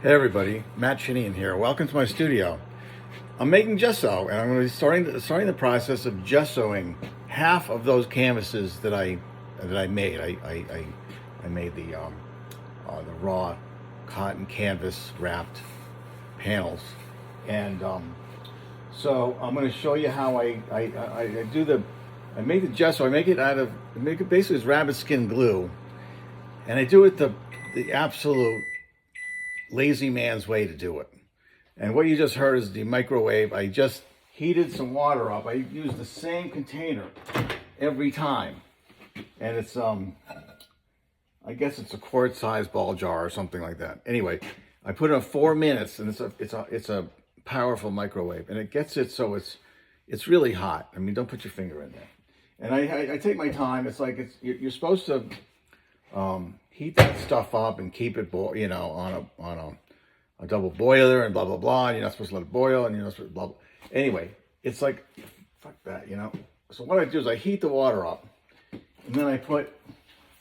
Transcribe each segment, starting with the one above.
Hey everybody, Matt Shaneen here. Welcome to my studio. I'm making gesso, and I'm going to be starting the process of gessoing half of those canvases that I made. I made the raw cotton canvas wrapped panels, and so I'm going to show you how I make the gesso. I make it basically as rabbit skin glue, and I do it the absolute lazy man's way to do it. And what you just heard is the microwave. I just heated some water up. I use the same container every time, and it's I guess it's a quart size ball jar or something like that. Anyway, I put it on 4 minutes, and it's a powerful microwave, and it gets it so it's really hot. I mean, don't put your finger in there. And I take my time. It's like you're supposed to heat that stuff up and keep it on a double boiler and blah blah blah. And you're not supposed to let it boil, and you're not supposed to blah blah. Anyway, it's like fuck that, So what I do is I heat the water up, and then I put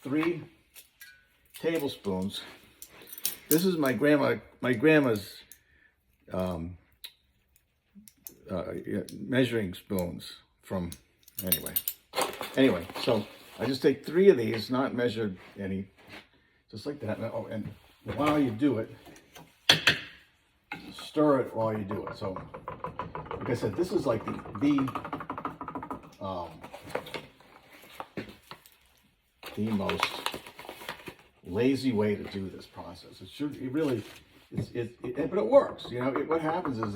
3 tablespoons. This is my grandma's measuring spoons from anyway. So I just take 3 of these, not measured any. Just like that. Oh, and while you do it, stir it while you do it. So, like I said, this is like the most lazy way to do this process. But it works. What happens is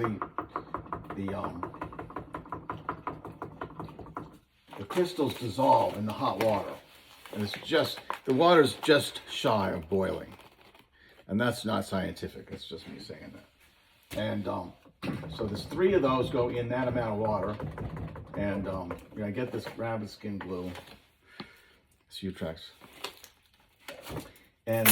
the crystals dissolve in the hot water. And the water's just shy of boiling. And that's not scientific, it's just me saying that. And so there's 3 of those go in that amount of water. And I get this rabbit skin glue, it's Utrex. And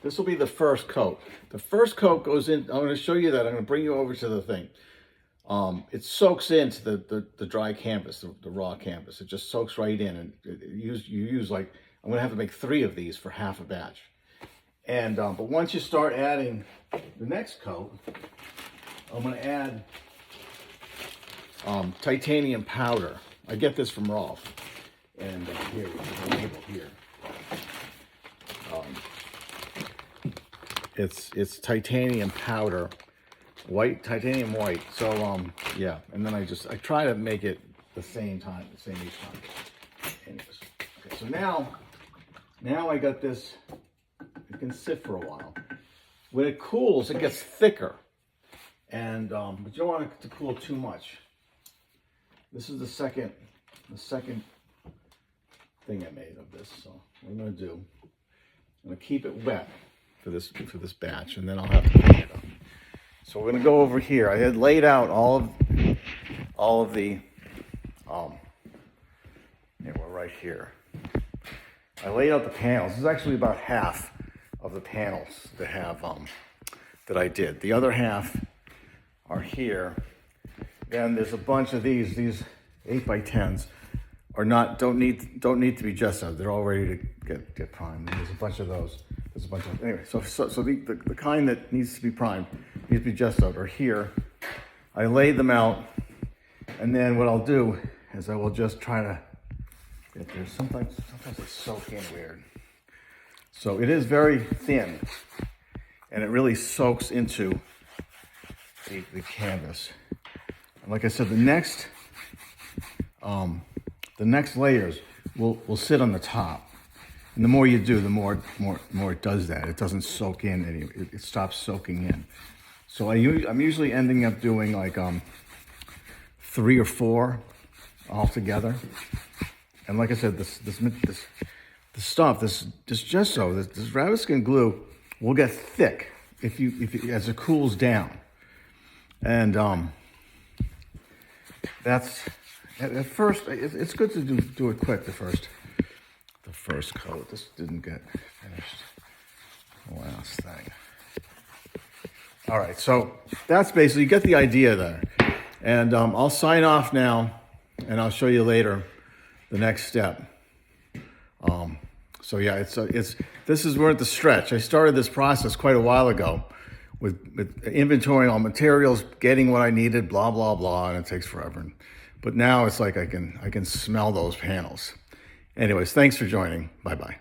this will be the first coat. The first coat goes in, I'm gonna show you that, I'm gonna bring you over to the thing. It soaks into the dry canvas, the raw canvas. It just soaks right in, and you use like, I'm gonna have to make 3 of these for half a batch. And but once you start adding the next coat, I'm gonna add titanium powder. I get this from Rolf, and here there's a label here. It's titanium powder. Titanium white. So yeah, and then I try to make it the same each time. Anyways, okay, so now I got this. It can sit for a while. When it cools, it gets thicker, and but you don't want it to cool too much. This is the second thing I made of this. So what I'm gonna do, I'm gonna keep it wet for this batch, and then I'll have to clean it up. So we're gonna go over here. I had laid out all of the we're right here. I laid out the panels. This is actually about half of the panels that have that I did. The other half are here. Then there's a bunch of these 8x10s don't need to be gessoed. They're all ready to get primed. There's a bunch of those. Anyway, so the kind that needs to be primed, needs to be gessoed, are here. I laid them out, and then what I'll do is I will just try to get there. Sometimes they soak in weird. So it is very thin, and it really soaks into the canvas. And like I said, the next layers will sit on the top. And the more you do, the more it does that. It doesn't soak in, it stops soaking in. So I'm usually ending up doing like 3 or 4 all together. And like I said, this gesso, this rabbit skin glue will get thick as it cools down. And that's at first it's good to do it quick. The first coat. This didn't get finished. The last thing. All right, so that's basically, you get the idea there. And I'll sign off now, and I'll show you later the next step. So yeah, this is we're at the stretch. I started this process quite a while ago with inventorying all materials, getting what I needed, blah, blah, blah, and it takes forever. But now it's like I can smell those panels. Anyways, thanks for joining. Bye-bye.